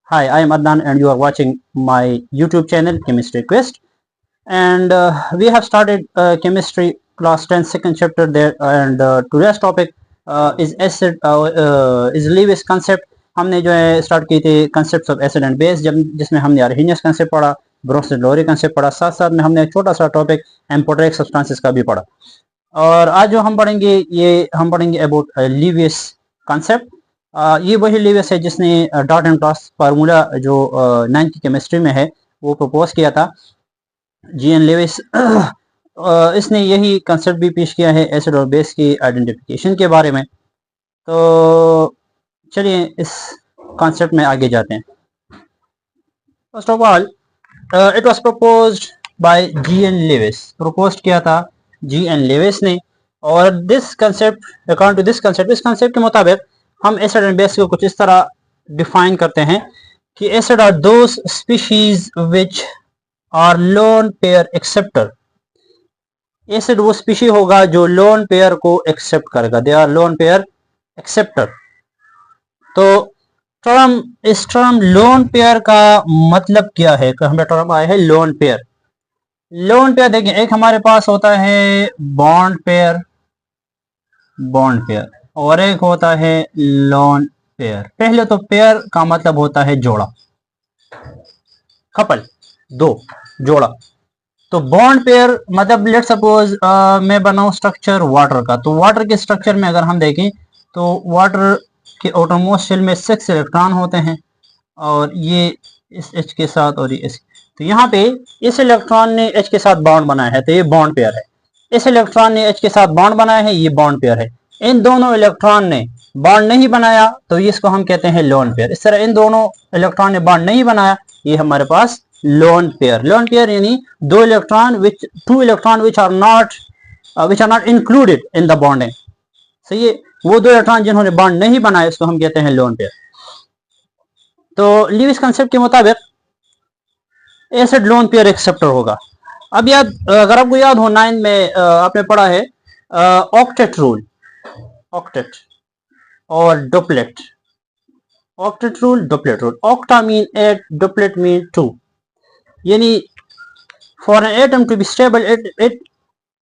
Hi, I am Adnan and you are watching my YouTube channel Chemistry Quest, and we have started chemistry class 10 second chapter there, and today's topic is acid is Lewis concept. हमने जो है start की थी concepts of acid and base, जब जिसमें हमने Arrhenius concept पढ़ा, Bronsted-Lowry concept पढ़ा, साथ साथ में हमने एक छोटा सा टॉपिक एम्फोटेरिक सब्सटेंसेस का भी पढ़ा। और आज जो हम पढ़ेंगे ये हम पढ़ेंगे अबाउट लीवियस कंसेप्ट। ये वही लीवियस है जिसने डॉट एंड क्लास फार्मूला जो 9th की केमिस्ट्री में है वो प्रपोज किया था, जी.एन. लीविस। इसने यही कंसेप्ट भी पेश किया है एसिड और बेस की आइडेंटिफिकेशन के बारे में। तो चलिए इस कॉन्सेप्ट में आगे जाते हैं। First of all it was proposed by G N. Lewis, propose किया था जी.एन. लीविस ने। और this concept, according to this concept, इस कंसेप्ट के मुताबिक हम एसिड एंड बेस को कुछ इस तरह डिफाइन करते हैं कि acid are those species which are lone pair acceptor. Acid वो स्पीशी होगा जो लोन पेयर को एक्सेप्ट करेगा, they are lone pair acceptor. तो इस टर्म लोन पेयर का मतलब क्या है? हमें टर्म आया है लोन पेयर। लोन पेयर देखिए, एक हमारे पास होता है बॉन्ड पेयर, और एक होता है लोन पेयर। पहले तो पेयर का मतलब होता है जोड़ा, कपल, दो, जोड़ा। तो बॉन्ड पेयर मतलब लेट सपोज मैं बनाऊं स्ट्रक्चर वाटर का, तो वाटर के स्ट्रक्चर में अगर हम देखें तो वाटर के आउटरमोस्ट शेल में 6 इलेक्ट्रॉन होते हैं, और ये इस H के साथ और ये H। तो यहाँ पे इस इलेक्ट्रॉन ने H के साथ बॉन्ड बनाया है तो ये बॉन्ड पेयर है, इस इलेक्ट्रॉन ने H के साथ बॉन्ड बनाया है, ये बॉन्ड पेयर है। इन दोनों इलेक्ट्रॉन ने बॉन्ड नहीं बनाया तो इसको हम कहते हैं लोन पेयर। इस तरह इन दोनों इलेक्ट्रॉन ने बॉन्ड नहीं बनाया, ये हमारे पास लोन पेयर। लोन पेयर यानी two electron which are not included in the bonding. सही है, वो दो इलेक्ट्रॉन जिन्होंने बॉन्ड नहीं बनाया इसको हम कहते हैं लोन पेयर। तो लीविस कंसेप्ट के मुताबिक एसिड लोन पेयर एक्सेप्टर होगा। अब याद, अगर आपको याद हो 9 में आपने पढ़ा है ऑक्टेट रूल, ऑक्टेट और duplet. Octet rule, duplet rule. Octa mean 8, duplet mean 2। यानी for an atom to be stable it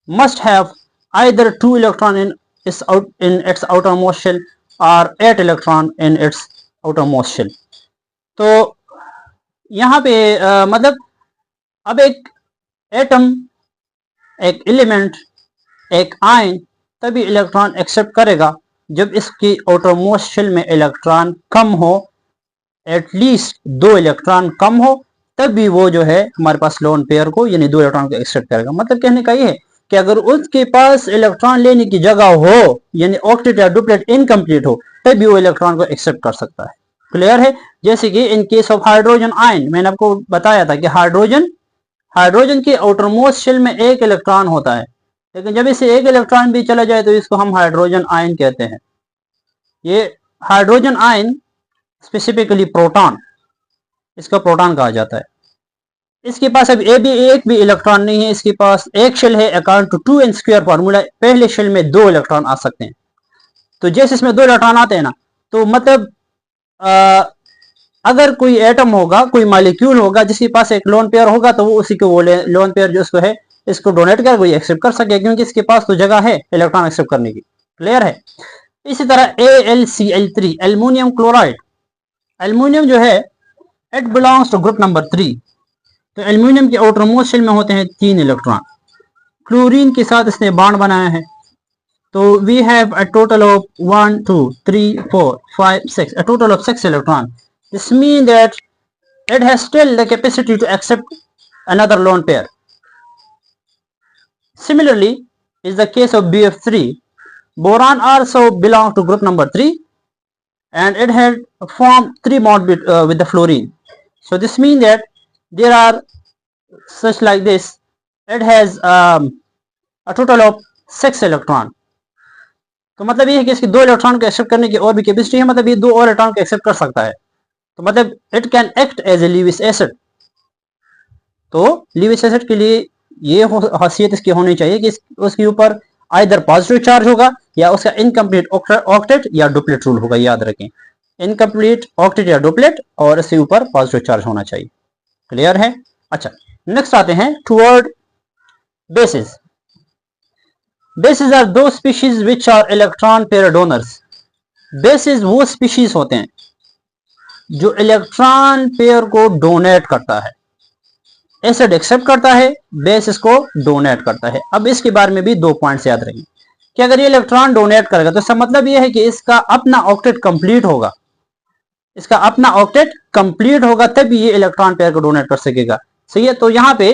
must have either 2 electron in its outermost shell or 8 electron in its outermost shell। तो यहाँ पे मतलब अब एक atom, एक element, एक ion तभी इलेक्ट्रॉन एक्सेप्ट करेगा जब इसकी आउटरमोस्ट शेल में इलेक्ट्रॉन कम हो, एटलीस्ट 2 इलेक्ट्रॉन कम हो, तब भी वो जो है हमारे पास लोन पेयर को यानी 2 इलेक्ट्रॉन को एक्सेप्ट करेगा। मतलब कहने का ये है कि अगर उसके पास इलेक्ट्रॉन लेने की जगह हो यानी ऑक्टेट या डुप्लेट इनकम्प्लीट हो, तब भी वो इलेक्ट्रॉन को एक्सेप्ट कर सकता है। क्लियर है? जैसे कि in case of hydrogen ion, मैंने आपको बताया था कि हाइड्रोजन के आउटरमोस्ट शेल में 1 इलेक्ट्रॉन होता है, लेकिन जब इसे 1 इलेक्ट्रॉन भी चला जाए तो इसको हम हाइड्रोजन आयन कहते हैं। ये हाइड्रोजन आयन स्पेसिफिकली प्रोटॉन, इसका प्रोटॉन कहा जाता है। इसके पास अब एक भी इलेक्ट्रॉन नहीं है, इसके पास एक शेल है। अकॉर्डिंग टू 2n² फार्मूला पहले शेल में 2 इलेक्ट्रॉन आ सकते हैं। तो जैसे इसमें 2 इलेक्ट्रॉन आते हैं ना, तो मतलब अगर कोई एटम होगा, कोई मॉलिक्यूल होगा जिसके पास एक लोन पेयर होगा, तो वो उसी को वो लोन पेयर जो उसको है इसको डोनेट कर वो एक्सेप्ट कर सके, क्योंकि इसके पास तो जगह है इलेक्ट्रॉन एक्सेप्ट करने की। क्लियर है? इसी तरह AlCl3, एल्युमिनियम क्लोराइड। एल्युमिनियम जो है it belongs to group number 3। तो एल्युमिनियम के आउटरमोस्ट शेल में होते हैं 3 इलेक्ट्रॉन। क्लोरीन के साथ इसने बॉन्ड बनाया है। तो we have a total of 1 2 3 4 5 6, a total of 6 electron. This mean that it has still the capacity to accept another lone pair. Similarly is the case of BF3. Boron also belongs to group number 3 and it had formed 3 bonds with the fluorine. So this means that there are such like this, it has a total of 6 electron. तो मतलब ये है कि इसकी 2 electron को accept करने की और भी कैपेसिटी है, मतलब ये 2 और इलेक्ट्रॉन को एक्सेप्ट कर सकता है। तो मतलब it can act as a Lewis acid. तो लीविस एसिड के लिए ये खासियत इसकी होनी चाहिए कि उसके ऊपर आइदर पॉजिटिव चार्ज होगा या उसका इनकम्प्लीट ऑक्टेट या डुप्लेट रूल होगा, याद रखें। इनकम्प्लीट ऑक्टेट या डुप्लेट, और इसके ऊपर पॉजिटिव चार्ज होना चाहिए। क्लियर है? अच्छा, नेक्स्ट आते हैं टुवर्ड बेसिस। बेसिस आर दो species which are electron pair donors. Bases वो स्पीशीज होते हैं जो इलेक्ट्रॉन पेयर को डोनेट करता है। एसिड एक्सेप्ट करता है, बेस इसको डोनेट करता है। अब इसके बारे में भी 2 पॉइंट्स याद रखें कि अगर ये इलेक्ट्रॉन डोनेट करेगा तो इसका मतलब ये है कि इसका अपना ऑक्टेट कंप्लीट होगा, इसका अपना ऑक्टेट कंप्लीट होगा तभी ये इलेक्ट्रॉन पेयर को डोनेट कर सकेगा। सही है? तो यहाँ पे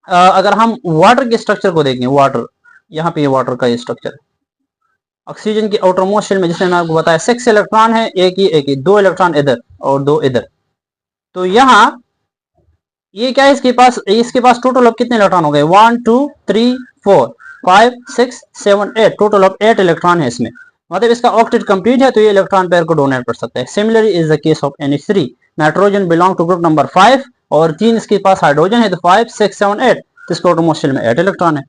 अगर हम वाटर के स्ट्रक्चर को देखें, वाटर, यहाँ पे वाटर का ये स्ट्रक्चर, ऑक्सीजन की आउटर मोस्ट शेल में जिसने मैं आपको बताया 6 इलेक्ट्रॉन है, एक ही 2 इलेक्ट्रॉन इधर और 2 इधर। तो यहाँ ये क्या है, इसके पास टोटल ऑफ कितने इलेक्ट्रॉन हो गए? 1 2 3 4 5 6 7 8, टोटल ऑफ 8 इलेक्ट्रॉन है इसमें। मतलब इसका ऑक्टेट कंप्लीट है तो ये इलेक्ट्रॉन पेयर को डोनेट कर सकता है। Similarly is the case of NH3, nitrogen belong to group number 5 और 3 इसके पास हाइड्रोजन है, तो 5 6 7 8, तो इसका आउटर मोस्ट शेल में 8 इलेक्ट्रॉन है।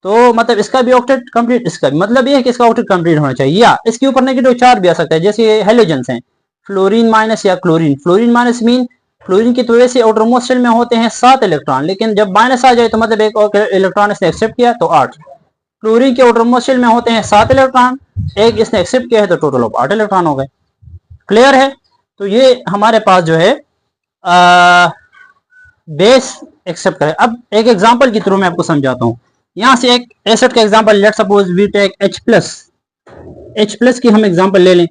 तो मतलब इसका भी ऑक्टेट कंप्लीट, इसका भी मतलब ये है कि इसका ऑक्टेट कंप्लीट होना चाहिए। या इसके ऊपर नेगेटिव चार्ज भी आ सकता है, जैसे हेलोजेंस हैं, फ्लोरीन माइनस या chlorine. Fluorine minus mean fluorine की वजह से आउटर मोस्ट शेल में होते हैं 7 इलेक्ट्रॉन, लेकिन जब माइनस आ जाए तो मतलब एक और इलेक्ट्रॉन इसने एक्सेप्ट किया तो 8। क्लोरीन के आउटर मोस्ट शेल में होते हैं 7 इलेक्ट्रॉन, एक इसने एक्सेप्ट किया है तो टोटल ऑफ 8 इलेक्ट्रॉन हो गए। क्लियर है? तो ये हमारे पास जो है बेस एक्सेप्ट करे। अब एक एग्जांपल के थ्रू मैं आपको समझाता हूँ। यहां से एक एसिड का example, let suppose we take H+ की हम एग्जांपल ले लें,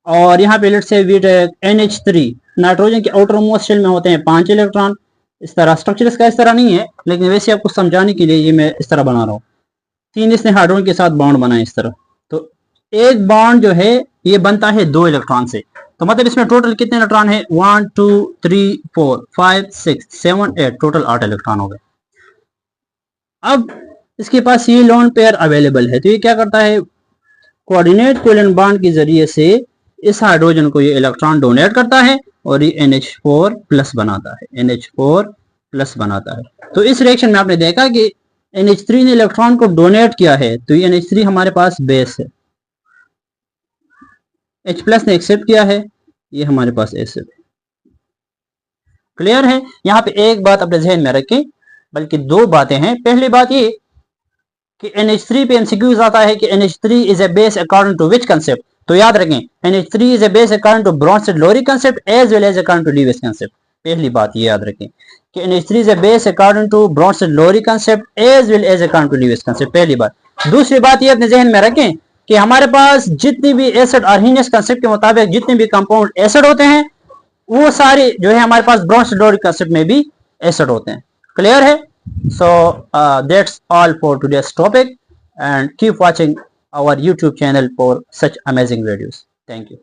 और यहाँ पे लेट से वी टेक NH3। नाइट्रोजन के आउटर मोस्ट शेल में होते हैं 5 इलेक्ट्रॉन। इस तरह स्ट्रक्चर इसका इस तरह नहीं है, लेकिन वैसे आपको समझाने के लिए ये मैं इस तरह बना रहा हूँ। 3 इसने हाइड्रोजन के साथ बॉन्ड बनाए इस तरह, तो एक बॉन्ड जो है ये बनता है 2 इलेक्ट्रॉन से। तो मतलब इसमें टोटल कितने इलेक्ट्रॉन है? 1 2 3 4 5 6 7 8, टोटल 8 इलेक्ट्रॉन हो गए। अब इसके पास ये लोन पेयर अवेलेबल है, तो ये क्या करता है, कोऑर्डिनेट कोवेलेंट बॉन्ड के जरिए से इस हाइड्रोजन को ये इलेक्ट्रॉन डोनेट करता है और ये NH4+ बनाता है, NH4+ बनाता है। तो इस रिएक्शन में आपने देखा कि NH3 ने इलेक्ट्रॉन को डोनेट किया है, तो ये NH3 हमारे पास बेस है, H+ ने एक्सेप्ट किया है, ये हमारे पास एसिड है। क्लियर है? यहाँ पे एक बात अपने जहन में रखें, बल्कि 2 बातें हैं। पहली बात ये कि NH3 पे MCQs आता है कि NH3 is a base according to which concept. तो याद रखें, NH3 is a base according to Bronsted Lowry concept as well as according to Lewis concept. पहली बात ये याद रखें कि NH3 is a base according to Bronsted Lowry concept as well as according to Lewis concept, पहली बात। दूसरी बात ये अपने जहन में रखें कि हमारे पास जितनी भी एसिड आर्हीनियस कंसेप्ट के मुताबिक जितने भी कंपाउंड एसिड होते हैं वो सारे जो है हमारे पास ब्रोंस्टेड-लोरी कंसेप्ट में भी एसिड होते हैं। क्लियर है? So that's all for today's topic, and keep watching our YouTube channel for such amazing videos. Thank you.